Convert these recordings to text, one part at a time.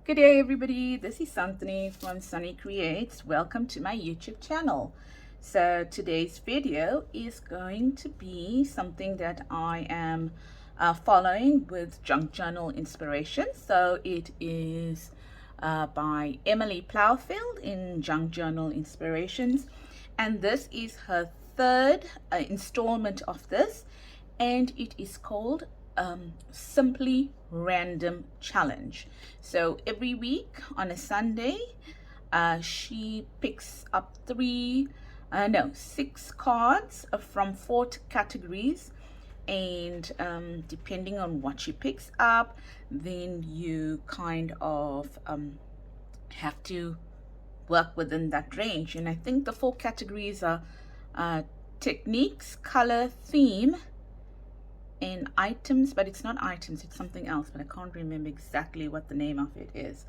Good day everybody, this is Anthony from Sunny Creates. Welcome to my YouTube channel. So today's video is going to be something that I am following with junk journal inspiration. So it is by Emily Plowfield in Junk Journal Inspirations, and this is her third installment of this, and it is called Simply Random Challenge. So every week on a Sunday, she picks up six cards from 4 categories, and depending on what she picks up, then you kind of have to work within that range. And I think the 4 categories are techniques, color, theme, and items, but it's not items, it's something else, but I can't remember exactly what the name of it is.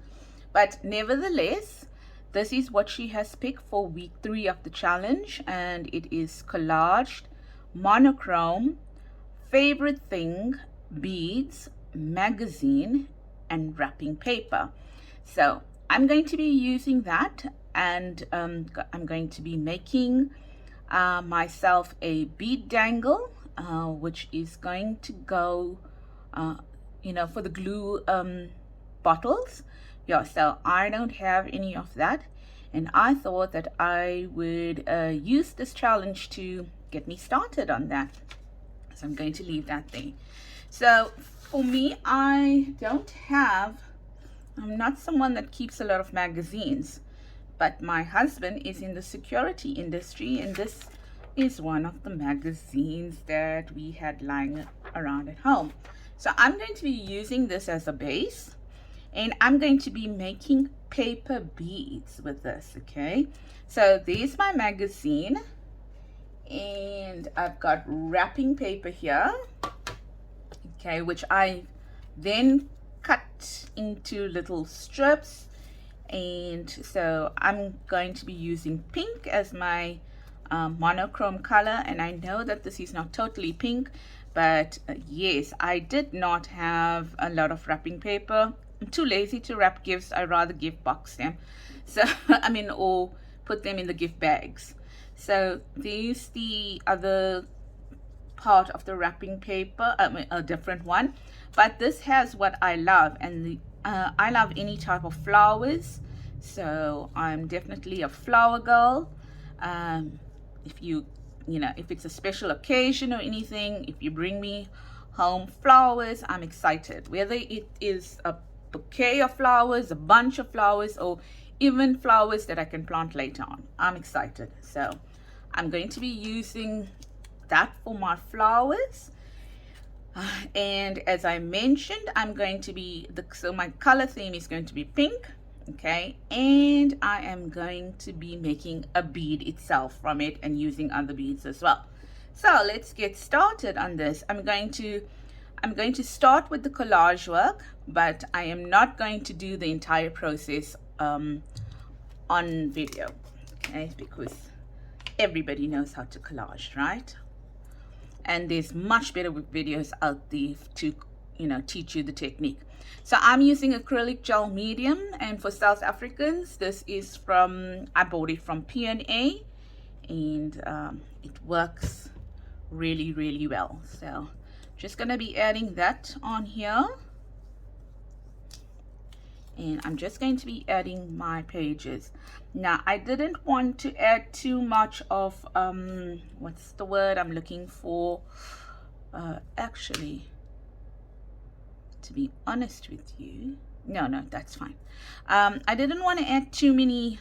But nevertheless, this is what she has picked for week 3 of the challenge, and it is collaged, monochrome, favorite thing, beads, magazine, and wrapping paper. So I'm going to be using that, and I'm going to be making myself a bead dangle, which is going to go for the glue bottles. Yeah, so I don't have any of that, and I thought that I would use this challenge to get me started on that, so I'm going to leave that there. So for me, I'm not someone that keeps a lot of magazines, but my husband is in the security industry, and this is one of the magazines that we had lying around at home. So I'm going to be using this as a base, and I'm going to be making paper beads with this. Okay, so there's my magazine, and I've got wrapping paper here, okay, which I then cut into little strips. And so I'm going to be using pink as my monochrome color, and I know that this is not totally pink, but yes, I did not have a lot of wrapping paper. I'm too lazy to wrap gifts. I rather gift box them, so or put them in the gift bags. So there's the other part of the wrapping paper, a different one, but this has what I love, and I love any type of flowers, so I'm definitely a flower girl. If it's a special occasion or anything, if you bring me home flowers, I'm excited. Whether it is a bouquet of flowers, a bunch of flowers, or even flowers that I can plant later on, I'm excited. So I'm going to be using that for my flowers. And as I mentioned, I'm going to be so my color theme is going to be pink. Okay, and I am going to be making a bead itself from it and using other beads as well. So let's get started on this. I'm going to start with the collage work, but I am not going to do the entire process on video, okay, because everybody knows how to collage, right? And there's much better videos out there to teach you the technique. So I'm using acrylic gel medium, and for South Africans, this is I bought it from P&A, and it works really, really well. So just gonna be adding that on here, and I'm just going to be adding my pages. Now I didn't want to add too much of what's the word I'm looking for, actually, to be honest with you, no, that's fine. I didn't want to add too many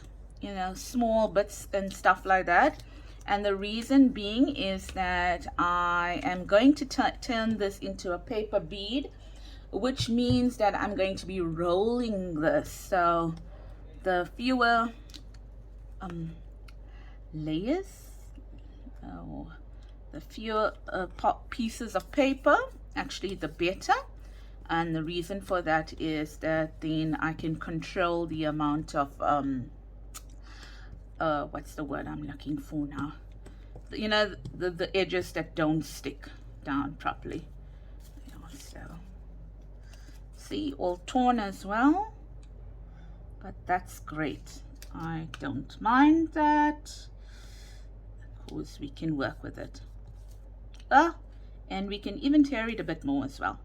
small bits and stuff like that, and the reason being is that I am going to turn this into a paper bead, which means that I'm going to be rolling this. So the fewer layers, the fewer pieces of paper, actually, the better. And the reason for that is that then I can control the amount of what's the word I'm looking for now, the edges that don't stick down properly. So see, all torn as well. but that's great. I don't mind that. Of course, we can work with it. Oh, and we can even tear it a bit more as well.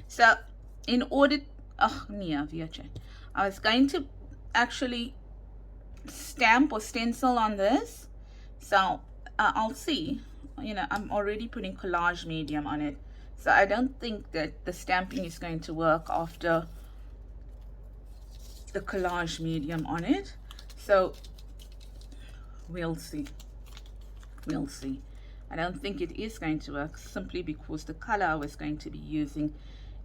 So in order, oh, yeah, I was going to actually stamp or stencil on this. So I'll see. You know, I'm already putting collage medium on it. So I don't think that the stamping is going to work after the collage medium on it. So we'll see. We'll see. I don't think it is going to work simply because the color I was going to be using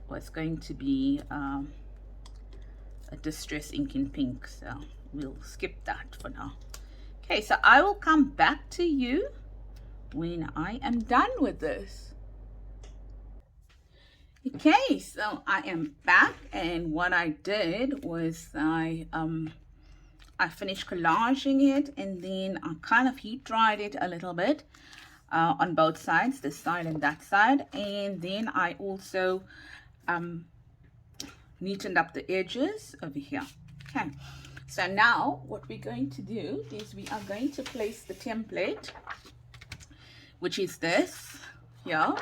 was going to be a distress ink in pink. So we'll skip that for now. Okay, so I will come back to you when I am done with this. Okay, so I am back, and what I did was I finished collaging it, and then I kind of heat dried it a little bit on both sides, this side and that side, and then I also neatened up the edges over here. Okay, so now what we're going to do is we are going to place the template, which is this here,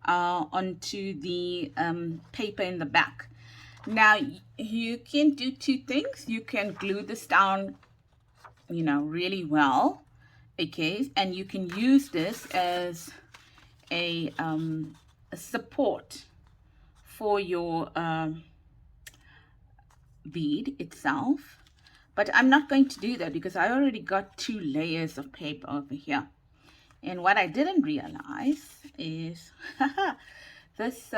onto the paper in the back. Now you can do two things. You can glue this down, you know, really well, okay, and you can use this as a support for your bead itself, but I'm not going to do that because I already got 2 layers of paper over here. And what I didn't realize is this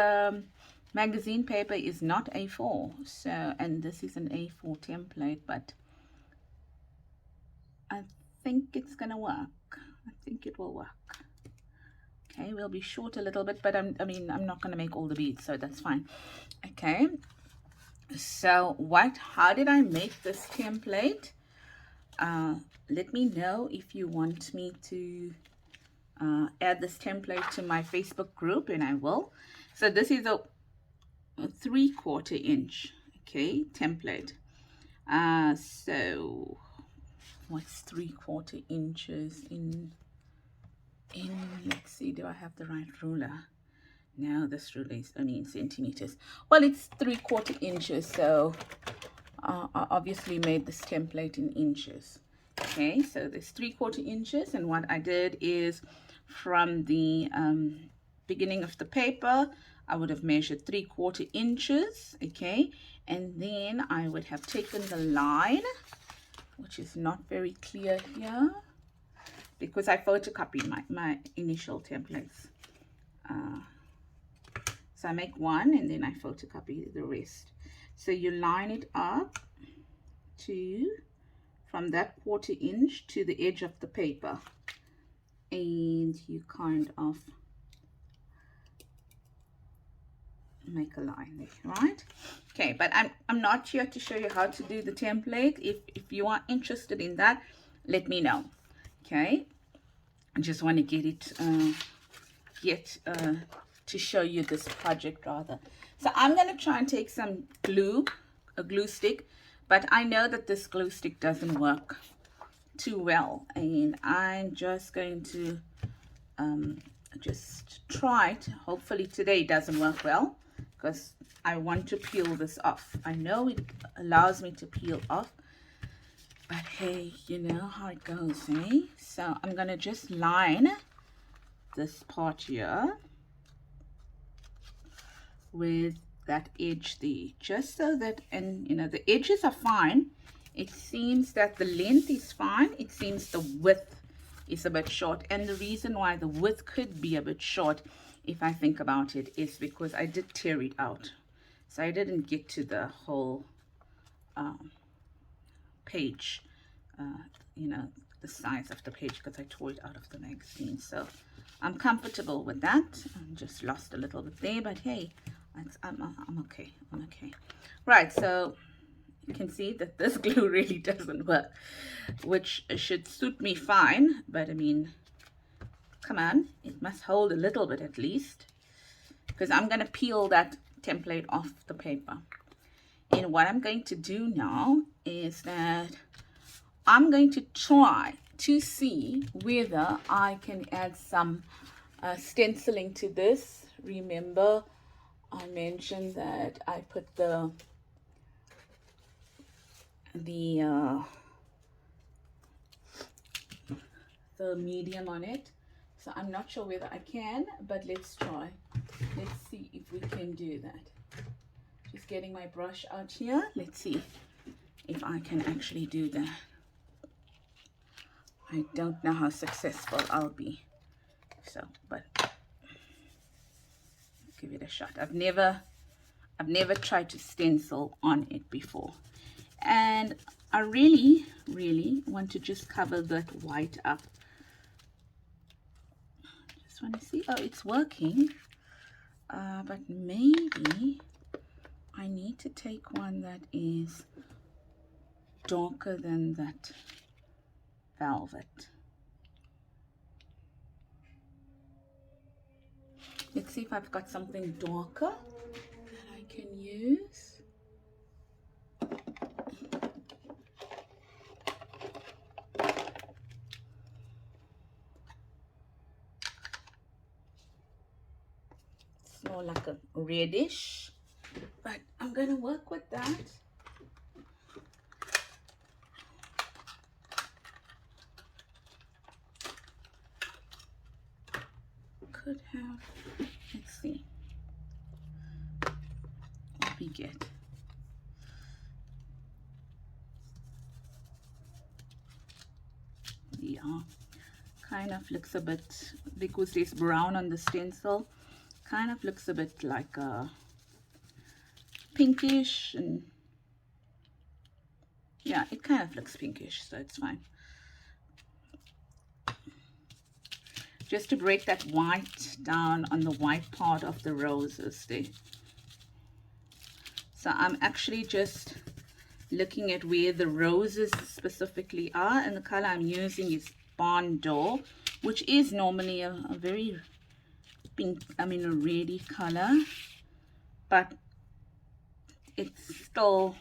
magazine paper is not A4, so, and this is an A4 template, but I think it's gonna work. I think it will work. Okay, we'll be short a little bit, but I'm not gonna make all the beads, so that's fine. Okay, so how did I make this template? Let me know if you want me to add this template to my Facebook group, and I will. So this is a 3/4 inch, okay, template. So what's 3/4 inches in let's see, do I have the right ruler? No, this ruler is only in centimeters. Well, it's 3/4 inches, so I obviously made this template in inches. Okay, so there's 3/4 inches, and what I did is from the beginning of the paper, I would have measured 3/4 inches, okay, and then I would have taken the line, which is not very clear here because I photocopied my initial templates. So I make one and then I photocopy the rest. So you line it up from that 1/4 inch to the edge of the paper, and you kind of make a line there, right? Okay, but I'm not here to show you how to do the template. If you are interested in that, let me know. Okay, I just want to get it to show you this project rather. So I'm going to try and take some glue, a glue stick, but I know that this glue stick doesn't work too well, and I'm just going to just try it. Hopefully today it doesn't work well because I want to peel this off. I know it allows me to peel off, but hey, you know how it goes, eh? So I'm gonna just line this part here with that edge there, just so that, and you know, the edges are fine. It seems that the length is fine. It seems the width is a bit short, and the reason why the width could be a bit short, if I think about it, is because I did tear it out, so I didn't get to the whole page, you know, the size of the page, because I tore it out of the magazine. So I'm comfortable with that. I'm just lost a little bit there, but hey, I'm okay. I'm okay. Right, so you can see that this glue really doesn't work, which should suit me fine, but I mean, come on, it must hold a little bit at least, because I'm going to peel that template off the paper. And what I'm going to do now is that I'm going to try to see whether I can add some stenciling to this. Remember, I mentioned that I put the medium on it, so I'm not sure whether I can, but let's try. Let's see if we can do that. Just getting my brush out here. Let's see if I can actually do that. I don't know how successful I'll be, so but give it a shot. I've never tried to stencil on it before, and I really want to just cover that white up. Just want to see, oh, it's working, but maybe I need to take one that is darker than that velvet. Let's see if I've got something darker that I can use. It's more like a reddish, but I'm going to work with that. Could have, let's see what we get. Yeah, kind of looks a bit, because there's brown on the stencil, kind of looks a bit like a pinkish, and yeah, it kind of looks pinkish, so it's fine. Just to break that white down on the white part of the roses there. So I'm actually just looking at where the roses specifically are, and the color I'm using is Barn Door, which is normally a very pink, I mean a reddy color, but it's still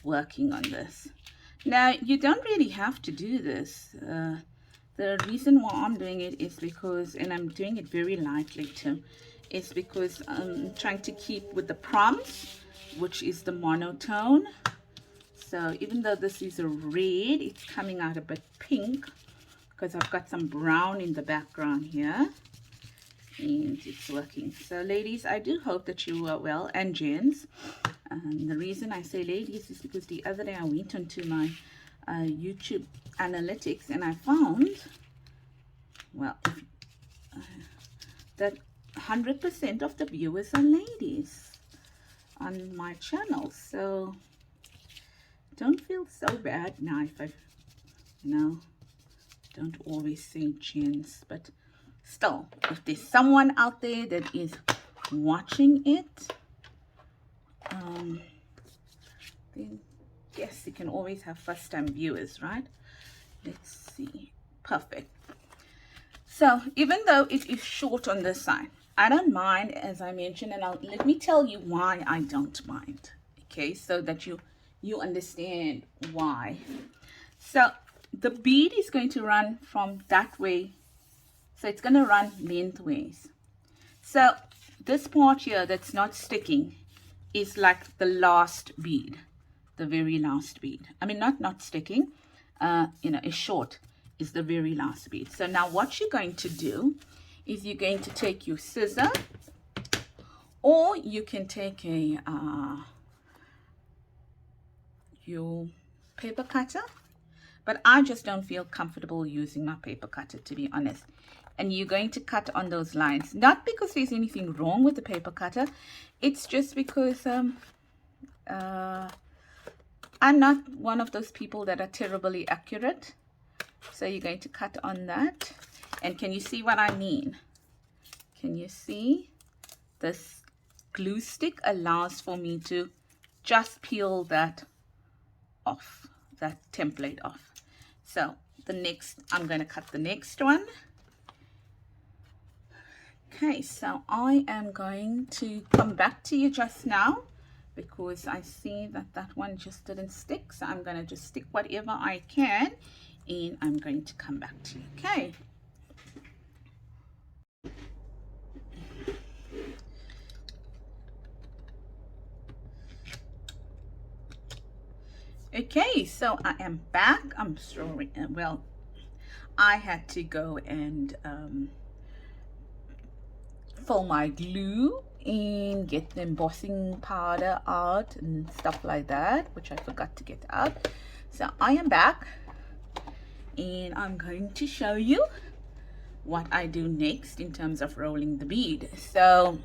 working on this. Now, you don't really have to do this. The reason why I'm doing it is because, and I'm doing it very lightly too, is because I'm trying to keep with the prompts, which is the monotone. So even though this is a red, it's coming out a bit pink because I've got some brown in the background here, and it's working. So ladies, I do hope that you are well, and gents. The reason I say ladies is because the other day I went onto my YouTube analytics and I found, well, that 100% of the viewers are ladies on my channel. So don't feel so bad now if I, you know, don't always say gents, but still, if there's someone out there that is watching it, then yes, you can always have first-time viewers, right? Let's see. Perfect. So even though it is short on this side, I don't mind, as I mentioned, and let me tell you why I don't mind, okay, so that you understand why. So the bead is going to run from that way, so it's going to run lengthways. So this part here that's not sticking is like the last bead, the very last bead. I mean, not sticking, you know, is short, is the very last bead. So now what you're going to do is you're going to take your scissor, or you can take a your paper cutter, but I just don't feel comfortable using my paper cutter, to be honest. And you're going to cut on those lines, not because there's anything wrong with the paper cutter, it's just because I'm not one of those people that are terribly accurate. So you're going to cut on that. And can you see what I mean? Can you see? This glue stick allows for me to just peel that off, that template off. So the next, I'm going to cut the next one. Okay, so I am going to come back to you just now because I see that that one just didn't stick. So I'm going to just stick whatever I can and I'm going to come back to you. Okay. Okay, so I am back. I'm sorry. Well, I had to go and fill my glue and get the embossing powder out and stuff like that, which I forgot to get out. So I am back and I'm going to show you what I do next in terms of rolling the bead. So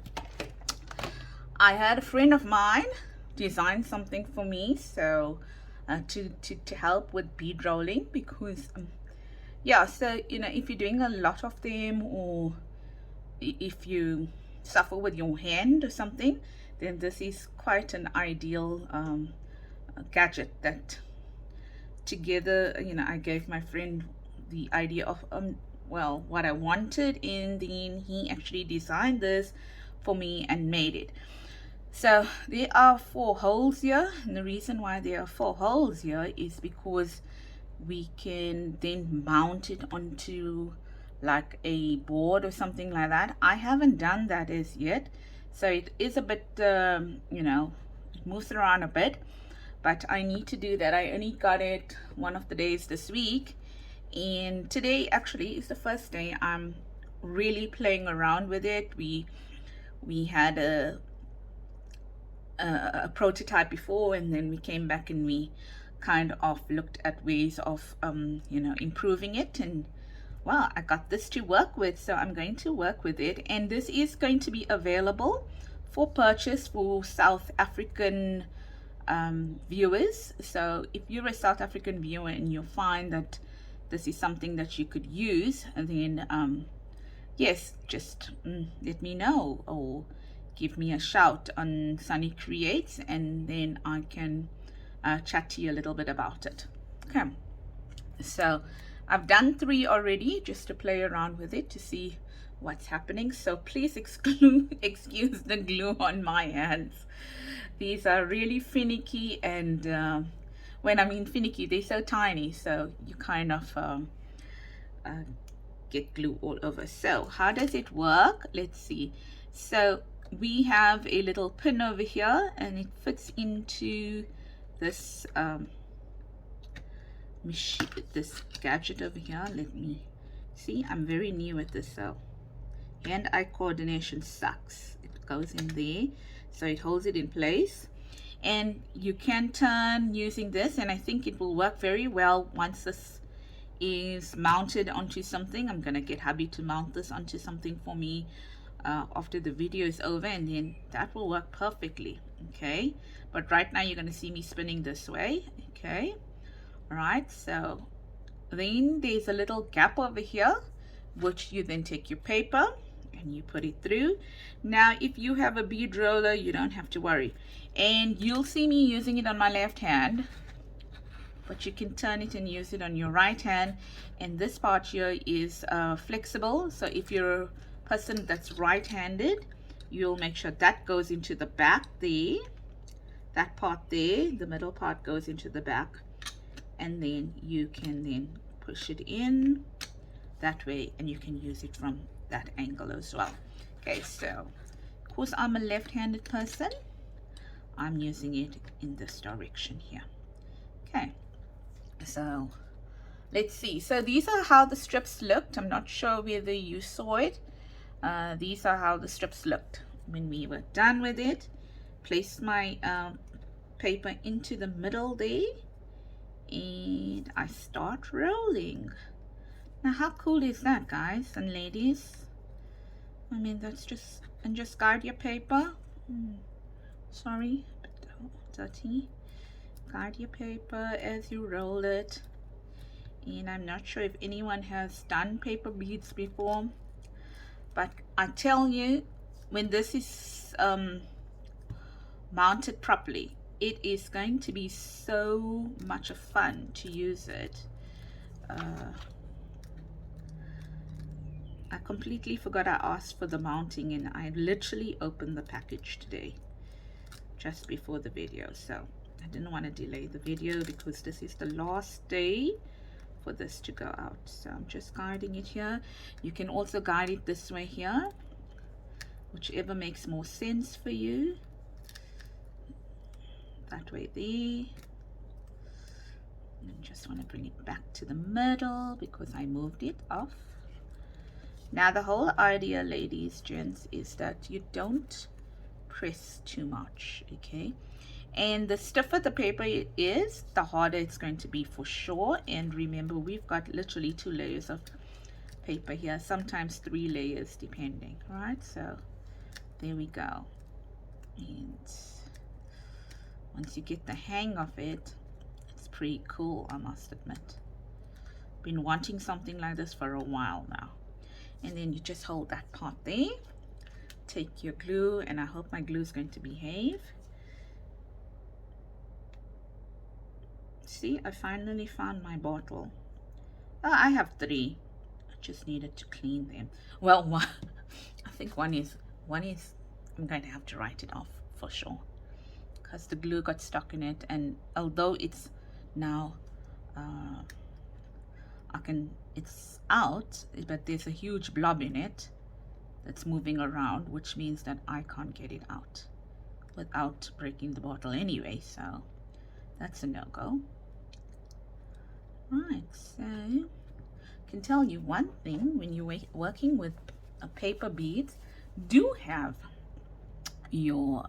I had a friend of mine design something for me, so to help with bead rolling, because yeah, so you know, if you're doing a lot of them, or if you suffer with your hand or something, then this is quite an ideal gadget that together, you know, I gave my friend the idea of well, what I wanted, and then he actually designed this for me and made it. So there are 4 holes here, and the reason why there are 4 holes here is because we can then mount it onto like a board or something like that. I haven't done that as yet, so it is a bit you know, it moves around a bit, but I need to do that. I only got it one of the days this week, and today actually is the first day I'm really playing around with it. We had a prototype before, and then we came back and we kind of looked at ways of you know, improving it, and well, I got this to work with, so I'm going to work with it. And this is going to be available for purchase for South African viewers. So if you're a South African viewer and you find that this is something that you could use, and then yes, just let me know, or give me a shout on sanniecreates, and then I can chat to you a little bit about it. Okay, so I've done 3 already just to play around with it to see what's happening. So please excuse the glue on my hands. These are really finicky, and when I mean finicky, they're so tiny, so you kind of get glue all over. So how does it work? Let's see. So we have a little pin over here, and it fits into this machine, this gadget over here. Let me see. I'm very new at this, so hand-eye coordination sucks. It goes in there, so it holds it in place, and you can turn using this, and I think it will work very well once this is mounted onto something. I'm gonna get hubby to mount this onto something for me after the video is over, and then that will work perfectly. Okay, but right now you're going to see me spinning this way. Okay, all right, so then there's a little gap over here, which you then take your paper and you put it through. Now if you have a bead roller, you don't have to worry, and you'll see me using it on my left hand, but you can turn it and use it on your right hand. And this part here is flexible, so if you're a person that's right-handed, you'll make sure that goes into the back there, that part there, the middle part goes into the back, and then you can then push it in that way, and you can use it from that angle as well. Okay, so of course I'm a left-handed person, I'm using it in this direction here. Okay, so let's see. So these are how the strips looked. I'm not sure whether you saw it. These are how the strips looked when we were done with it. Placed my paper into the middle there, and I start rolling. Now how cool is that, guys and ladies? I mean, that's just, and just guide your paper. Sorry, dirty. Guide your paper as you roll it. And I'm not sure if anyone has done paper beads before, but I tell you, when this is mounted properly, it is going to be so much fun to use it. I completely forgot I asked for the mounting, and I literally opened the package today just before the video, so I didn't want to delay the video because this is the last day for this to go out. So I'm just guiding it here. You can also guide it this way here, whichever makes more sense for you. That way there. And just want to bring it back to the middle because I moved it off. Now the whole idea, ladies, gents, is that you don't press too much, okay? And the stiffer the paper is, the harder it's going to be for sure. And remember, we've got literally 2 layers of paper here, sometimes 3 layers depending, right? So there we go. And once you get the hang of it, it's pretty cool, I must admit. Been wanting something like this for a while now. And then you just hold that part there, take your glue, and I hope my glue is going to behave. See, I finally found my bottle. I have 3. I just needed to clean them. Well, one, I think one is I'm going to have to write it off for sure because the glue got stuck in it, and although it's now it's out, but there's a huge blob in it that's moving around, which means that I can't get it out without breaking the bottle anyway, so that's a no-go. Right, so I can tell you one thing: when you're working with a paper beads, do have your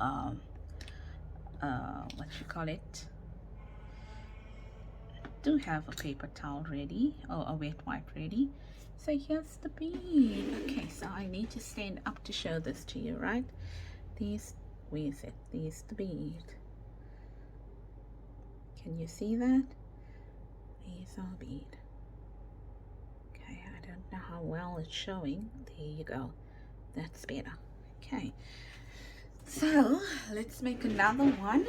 what you call it, do have a paper towel ready or a wet wipe ready. So here's the bead. Okay, so I need to stand up to show this to you, right? Where is it? There's the bead. Can you see that? There's our bead. Okay, I don't know how well it's showing. There you go. That's better. Okay, so let's make another one.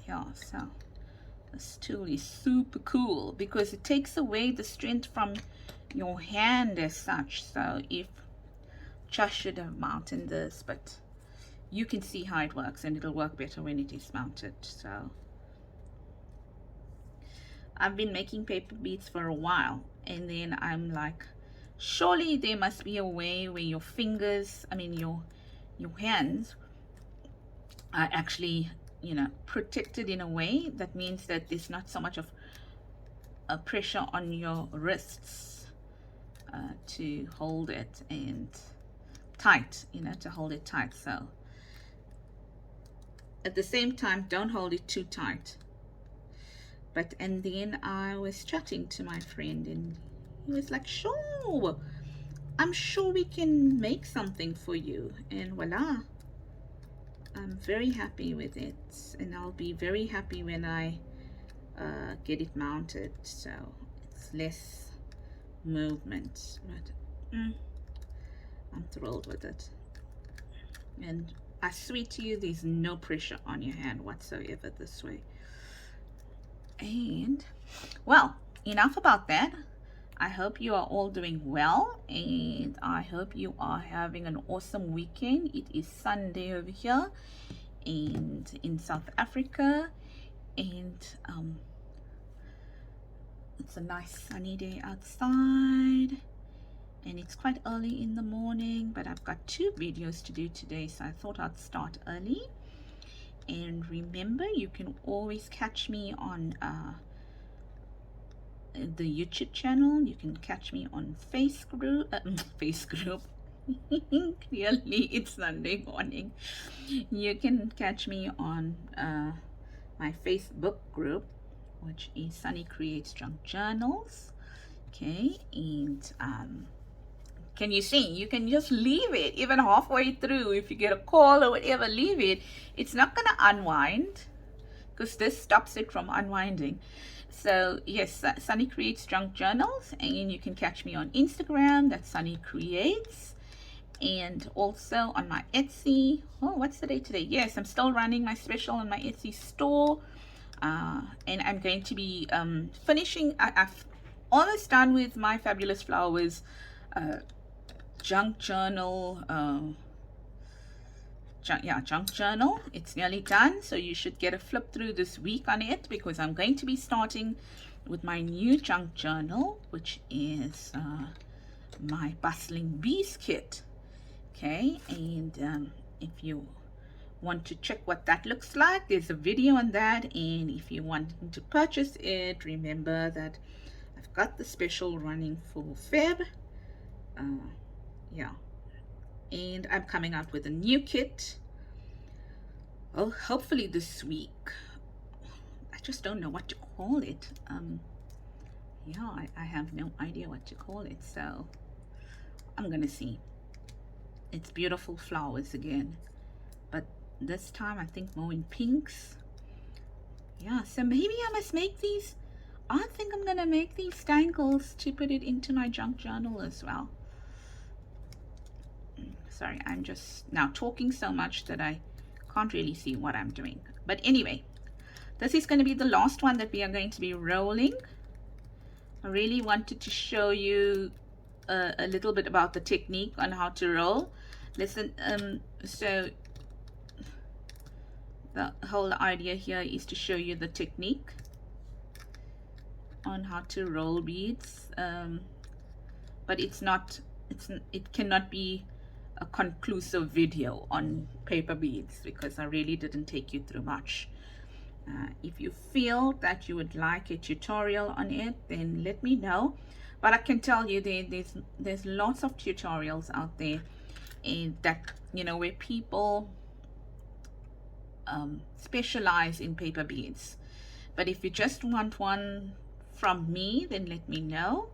Yeah, so this tool is super cool because it takes away the strength from your hand as such. So if Josh should have mounted this, but you can see how it works, and it'll work better when it is mounted. So I've been making paper beads for a while, and then I'm like, surely there must be a way where your fingers, I mean your hands are actually, you know, protected in a way that means that there's not so much of a pressure on your wrists to hold it and tight, you know, to hold it tight. So at the same time, don't hold it too tight. And then I was chatting to my friend, and he was like, sure, I'm sure we can make something for you. And voila, I'm very happy with it, and I'll be very happy when I get it mounted, so it's less movement, but I'm thrilled with it. And I swear to you, there's no pressure on your hand whatsoever this way. And well, enough about that. I hope you are all doing well, and I hope you are having an awesome weekend. It is Sunday over here and in South Africa, and it's a nice sunny day outside, and it's quite early in the morning, but I've got 2 videos to do today, so I thought I'd start early. And remember, you can always catch me on the YouTube channel. You can catch me on face group. Clearly it's Sunday morning. You can catch me on my Facebook group, which is Sunny Creates Junk Journals. Okay, and can you see, you can just leave it even halfway through. If you get a call or whatever, leave it. It's not going to unwind because this stops it from unwinding. So yes, Sunny Creates Junk Journals, and you can catch me on Instagram. That's Sunny Creates, and also on my Etsy. Oh, what's the date today? Yes, I'm still running my special on my Etsy store, and I'm going to be finishing. I've almost done with my fabulous flowers junk journal, junk journal. It's nearly done, so you should get a flip through this week on it, because I'm going to be starting with my new junk journal, which is my Bustling Bees kit. Okay, and if you want to check what that looks like, there's a video on that. And if you want to purchase it, remember that I've got the special running for Feb. Yeah, and I'm coming out with a new kit, oh, hopefully this week. I just don't know what to call it. Yeah, I have no idea what to call it, so I'm gonna see. It's beautiful flowers again, but this time I think more in pinks. Yeah, so maybe I must make these. I think I'm gonna make these dangles to put it into my junk journal as well. Sorry, I'm just now talking so much that I can't really see what I'm doing. But anyway, this is going to be the last one that we are going to be rolling. I really wanted to show you a little bit about the technique on how to roll. Listen, so the whole idea here is to show you the technique on how to roll beads, but it cannot be a conclusive video on paper beads, because I really didn't take you through much. If you feel that you would like a tutorial on it, then let me know. But I can tell you there's lots of tutorials out there, and that, you know, where people specialize in paper beads. But if you just want one from me, then let me know.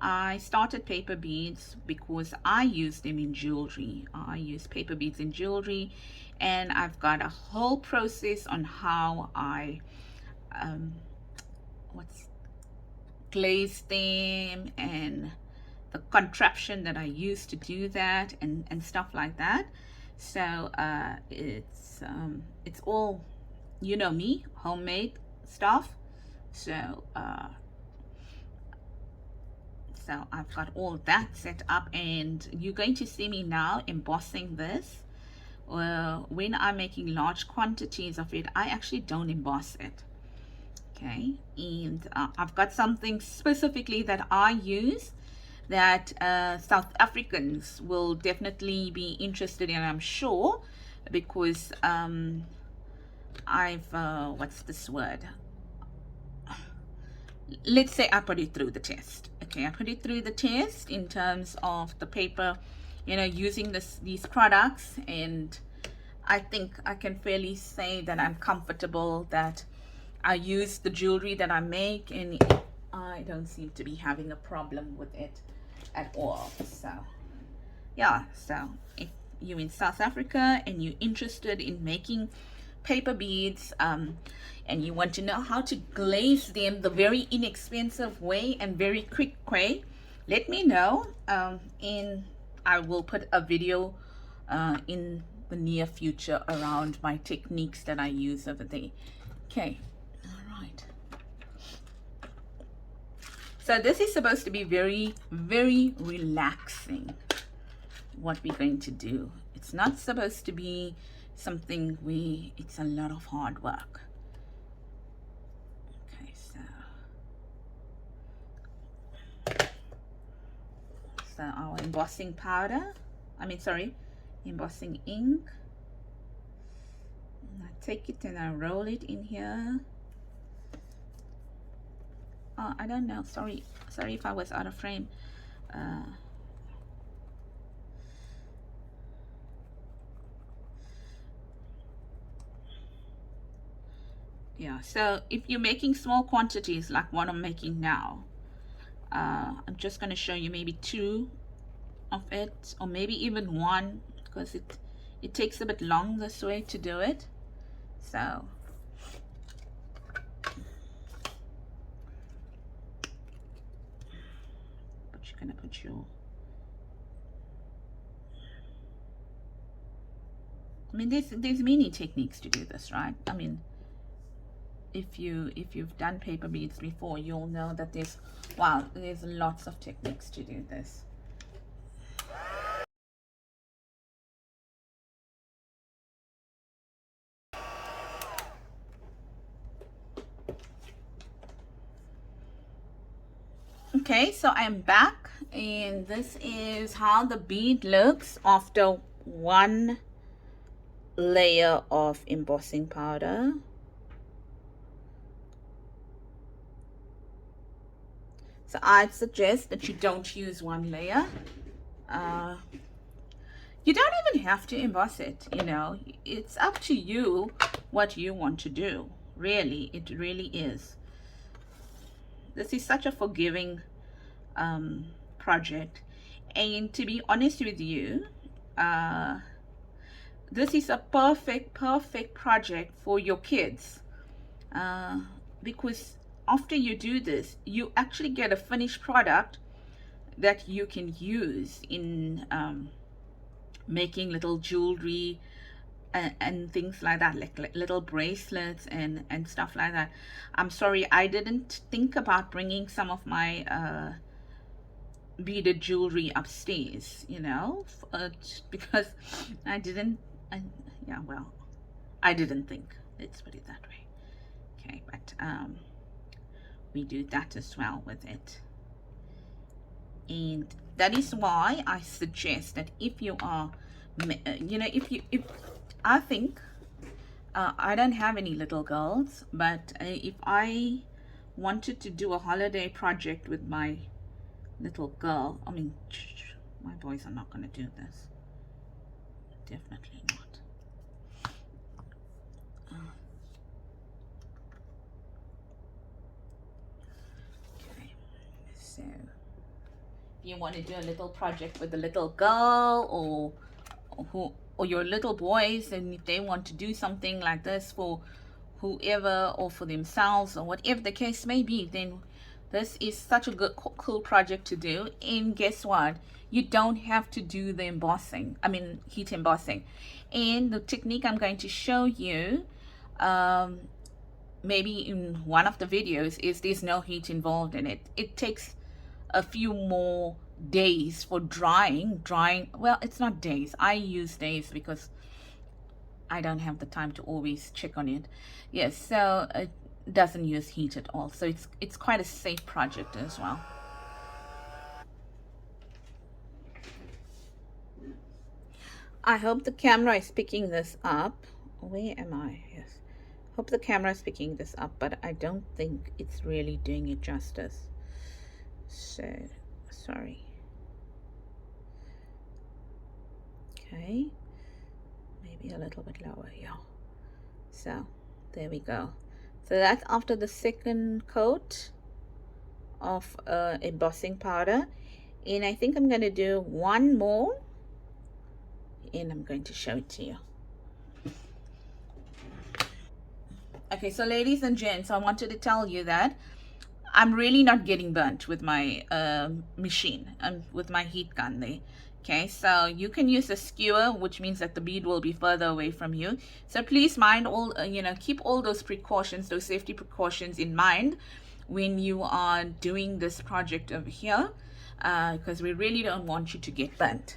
I started paper beads because I use them in jewelry. I use paper beads in jewelry, and I've got a whole process on how I glaze them, and the contraption that I use to do that, and stuff like that. So it's all, you know me, homemade stuff. So so I've got all that set up, and you're going to see me now embossing this. When I'm making large quantities of it, I actually don't emboss it. Okay, and I've got something specifically that I use that South Africans will definitely be interested in, I'm sure, because I've what's this word, let's say I put it through the test. Okay, I put it through the test in terms of the paper, you know, using these products, and I think I can fairly say that I'm comfortable that I use the jewelry that I make, and I don't seem to be having a problem with it at all. So yeah, so if you're in South Africa and you're interested in making paper beads, and you want to know how to glaze them the very inexpensive way and very quick way, let me know, and I will put a video in the near future around my techniques that I use over there. Okay, all right, so this is supposed to be very, very relaxing, what we're going to do. It's not supposed to be something it's a lot of hard work. Okay, so our embossing powder, embossing ink, and I take it and I roll it in here. I don't know, sorry if I was out of frame. Yeah, so if you're making small quantities like what I'm making now, I'm just going to show you maybe 2 of it, or maybe even 1, because it takes a bit long this way to do it. So but you're going to put your, I mean, there's many techniques to do this, right? I mean, if you've done paper beads before, you'll know that there's lots of techniques to do this. Okay, so I'm back, and this is how the bead looks after one layer of embossing powder. So I'd suggest that you don't use one layer. You don't even have to emboss it, you know. It's up to you what you want to do. Really, it really is. This is such a forgiving project. And to be honest with you, this is a perfect project for your kids, because after you do this, you actually get a finished product that you can use in making little jewelry and things like that, like little bracelets and stuff like that. I'm sorry, I didn't think about bringing some of my beaded jewelry upstairs, you know, because I didn't. Yeah, well, I didn't think. Let's put it that way. Okay, but we do that as well with it, and that is why I suggest that if you are, you know, if I think I don't have any little girls, but if I wanted to do a holiday project with my little girl, I mean, my boys are not going to do this. Definitely not. Okay, so if you want to do a little project with a little girl, or your little boys, and if they want to do something like this for whoever or for themselves or whatever the case may be, then this is such a good cool project to do. And guess what, you don't have to do the embossing, I mean heat embossing. And the technique I'm going to show you maybe in one of the videos is there's no heat involved in it. It takes a few more days for drying. Well, it's not days, I use days because I don't have the time to always check on it. Yes, so it doesn't use heat at all, so it's quite a safe project as well. I hope the camera is picking this up. Where am I? Yes, hope the camera is picking this up, but I don't think it's really doing it justice, so sorry. Okay, maybe a little bit lower here. So there we go. So that's after the second coat of embossing powder, and I think I'm going to do one more, and I'm going to show it to you. Okay, so ladies and gents, I wanted to tell you that I'm really not getting burnt with my machine and with my heat gun there. Okay, so you can use a skewer, which means that the bead will be further away from you. So please mind all, you know, keep all those precautions, those safety precautions in mind when you are doing this project over here, because we really don't want you to get burnt.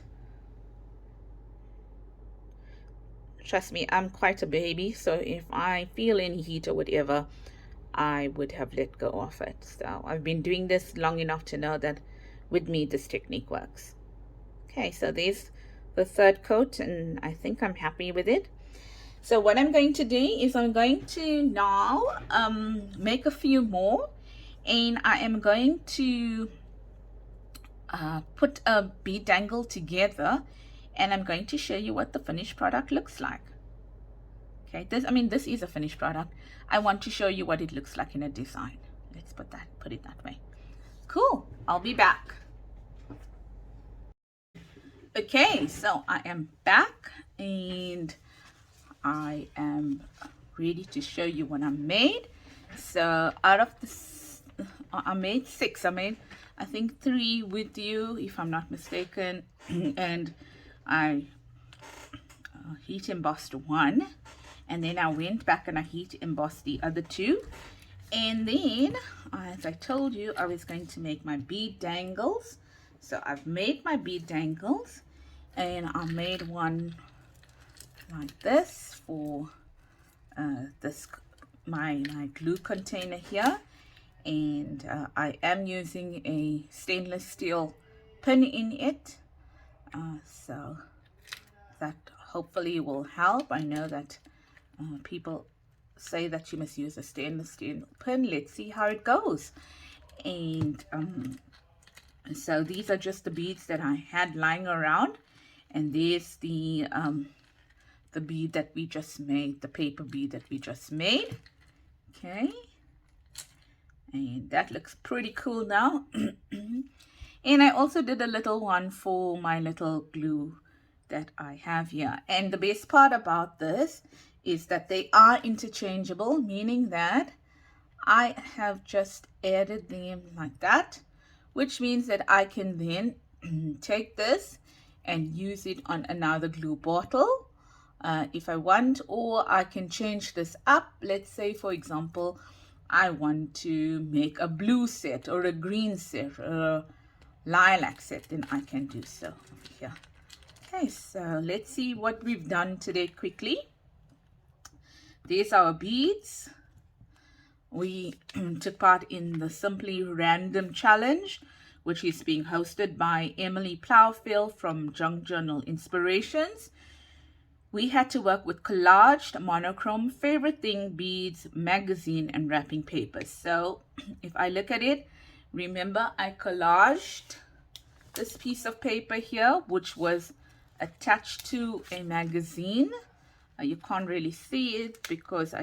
Trust me, I'm quite a baby, so if I feel any heat or whatever, I would have let go of it. So I've been doing this long enough to know that with me this technique works. Okay, so there's the third coat, and I think I'm happy with it. So what I'm going to do is I'm going to now make a few more, and I am going to put a bead dangle together, and I'm going to show you what the finished product looks like. Okay, this is a finished product. I want to show you what it looks like in a design. Let's put it that way. Cool, I'll be back. Okay, so I am back, and I am ready to show you what I made. So out of this, I made 6. I made, I think, 3 with you, if I'm not mistaken, and I heat embossed 1, and then I went back and I heat embossed the other 2, and then, as I told you, I was going to make my bead dangles. So I've made my bead dangles, and I made one like this for this my glue container here, and I am using a stainless steel pin in it, so that hopefully will help. I know that people say that you must use a stainless steel pin. Let's see how it goes. And so these are just the beads that I had lying around, and there's the bead that we just made, the paper bead that we just made. Okay, and that looks pretty cool now. And I also did a little one for my little glue that I have here. And the best part about this is that they are interchangeable, meaning that I have just added them like that, which means that I can then take this and use it on another glue bottle if I want, or I can change this up. Let's say, for example, I want to make a blue set or a green set or a lilac set, then I can do so over here. Okay, so let's see what we've done today quickly. There's our beads. We took part in the Simply Random Challenge, which is being hosted by Emily Plowfield from Junk Journal Inspirations. We had to work with collaged, monochrome, favorite thing, beads, magazine, and wrapping papers. So if I look at it, remember I collaged this piece of paper here, which was attached to a magazine. You can't really see it because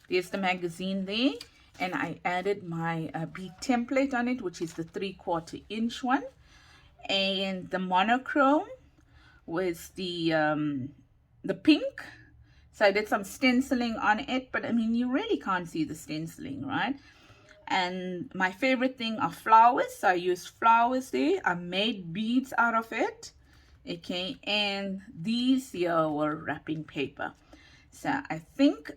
there's the magazine there, and I added my bead template on it, which is the 3/4 inch one, and the monochrome was the pink. So I did some stenciling on it, but I mean, you really can't see the stenciling, right? And my favorite thing are flowers, so I used flowers there. I made beads out of it. Okay, and these here were wrapping paper. So I think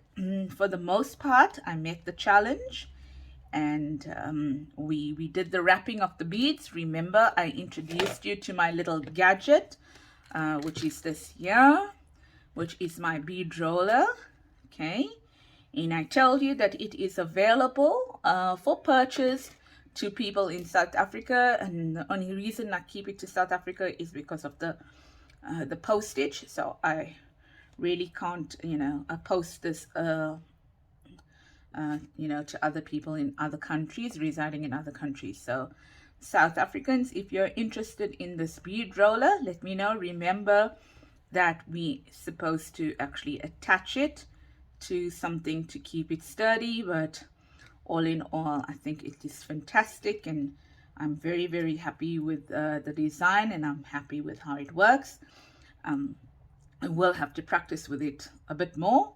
for the most part I met the challenge, and we did the wrapping of the beads. Remember, I introduced you to my little gadget, which is this here, which is my bead roller. Okay, and I told you that it is available for purchase to people in South Africa, and the only reason I keep it to South Africa is because of the postage. So I really can't, post this, to other people in other countries, residing in other countries. So South Africans, if you're interested in this bead roller, let me know. Remember that we're supposed to actually attach it to something to keep it sturdy, but all in all, I think it is fantastic, and I'm very, very happy with the design, and I'm happy with how it works. I will have to practice with it a bit more,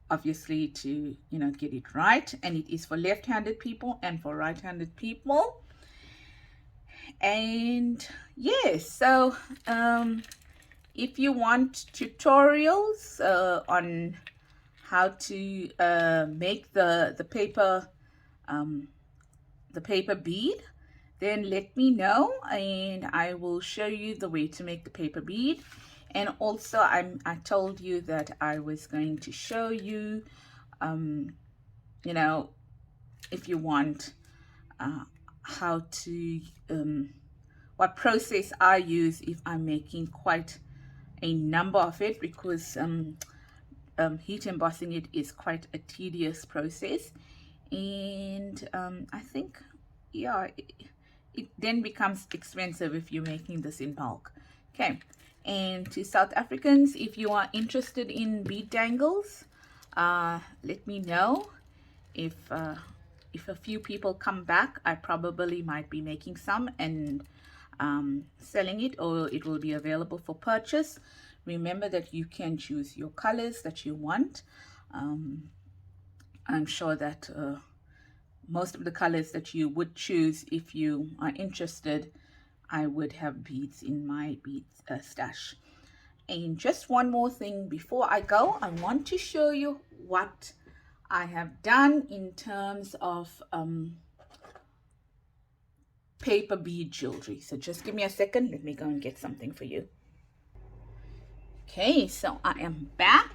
obviously, to get it right. And it is for left-handed people and for right-handed people. And yes, so if you want tutorials on how to make the paper bead, then let me know, and I will show you the way to make the paper bead. And also I told you that I was going to show you if you want how to what process I use if I'm making quite a number of it, because heat embossing it is quite a tedious process, and I think, yeah, it then becomes expensive if you're making this in bulk. Okay, and to South Africans, if you are interested in bead dangles, let me know. If a few people come back, I probably might be making some and selling it, or it will be available for purchase. Remember that you can choose your colors that you want. I'm sure that most of the colors that you would choose, if you are interested, I would have beads in my beads stash. And just one more thing before I go, I want to show you what I have done in terms of paper bead jewelry. So just give me a second. Let me go and get something for you. Okay, so I am back.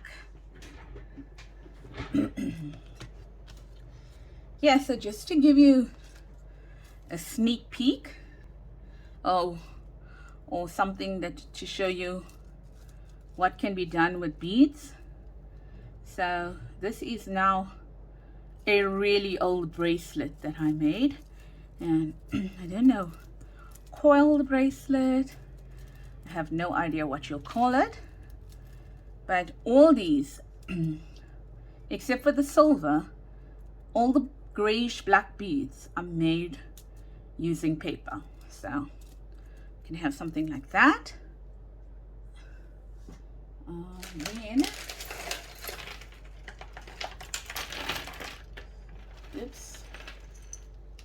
Yeah, so just to give you a sneak peek, or something that to show you what can be done with beads. So this is now a really old bracelet that I made, and I don't know, coiled bracelet, I have no idea what you'll call it, but all these except for the silver, all the grayish black beads are made using paper. So you can have something like that. Then, oops,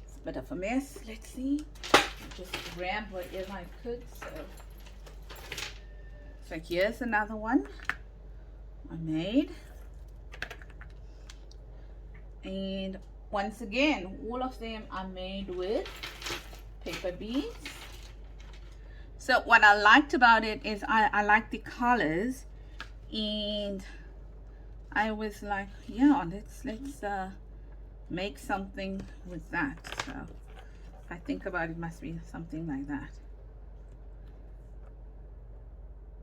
it's a bit of a mess. Let's see. I just grabbed whatever I could. So here's another one I made. And once again, all of them are made with paper beads. So what I liked about it is I like the colors, and I was like, yeah, let's make something with that. So if I think about it, must be something like that.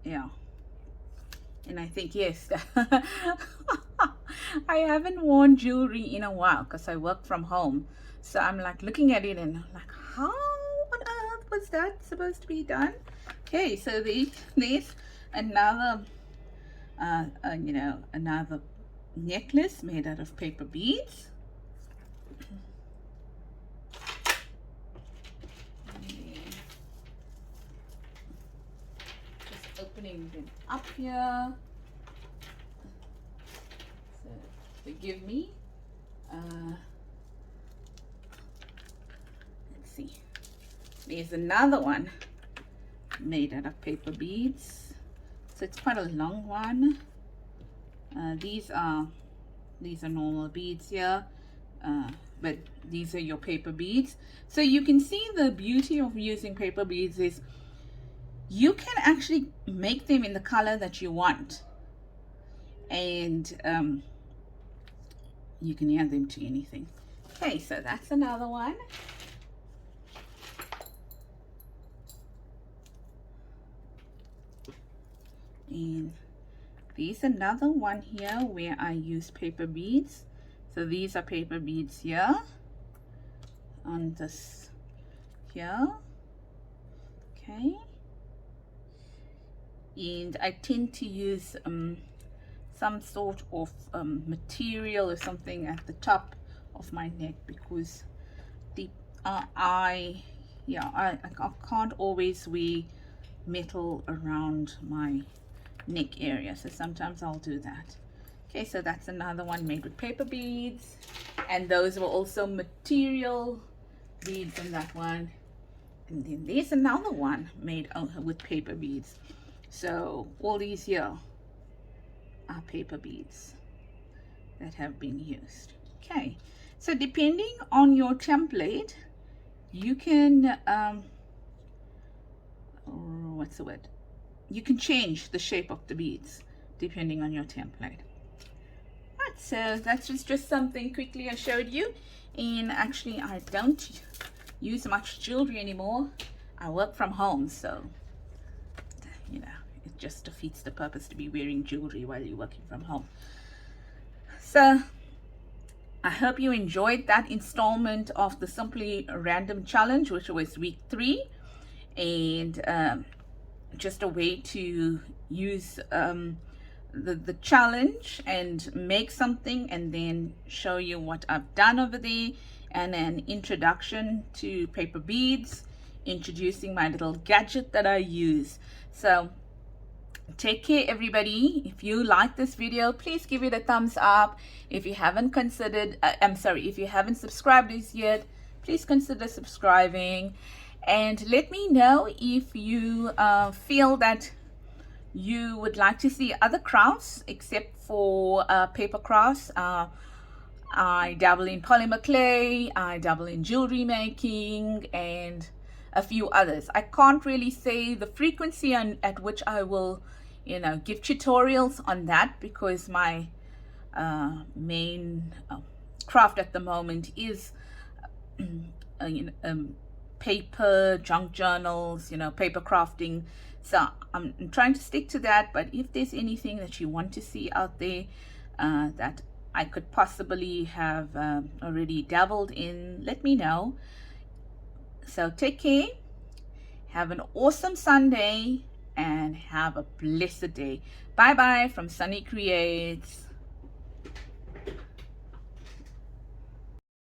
Yeah. And I think, yes, I haven't worn jewelry in a while because I work from home. So I'm like looking at it and I'm like, how on earth was that supposed to be done? Okay, so there's another, you know, another necklace made out of paper beads. Just opening them up here. So forgive me. Let's see. There's another one made out of paper beads. So it's quite a long one. These are normal beads here, but these are your paper beads. So you can see the beauty of using paper beads is you can actually make them in the color that you want, and you can add them to anything. Okay, so that's another one. And there's another one here where I use paper beads. So these are paper beads here on this here. Okay, and I tend to use some sort of material or something at the top of my neck, because I can't always wear metal around my neck area, so sometimes I'll do that. Okay, so that's another one made with paper beads, and those were also material beads in that one. And then there's another one made with paper beads. So all these here are paper beads that have been used. Okay, so depending on your template, you can what's the word, you can change the shape of the beads depending on your template. Right, so that's just something quickly I showed you. And actually I don't use much jewelry anymore. I work from home, so you know, it just defeats the purpose to be wearing jewelry while you're working from home. So I hope you enjoyed that installment of the Simply Random Challenge, which was week 3, and just a way to use the challenge and make something, and then show you what I've done over there, and an introduction to paper beads, introducing my little gadget that I use. So take care, everybody. If you like this video, please give it a thumbs up. If you haven't considered if you haven't subscribed as yet, please consider subscribing, and let me know if you feel that you would like to see other crafts except for paper crafts. I dabble in polymer clay, I dabble in jewelry making, and a few others. I can't really say the frequency at which I will, you know, give tutorials on that, because my main craft at the moment is paper junk journals, paper crafting. So I'm trying to stick to that, but if there's anything that you want to see out there that I could possibly have already dabbled in, let me know. So take care, have an awesome Sunday, and have a blessed day. Bye bye from Sunny Creates.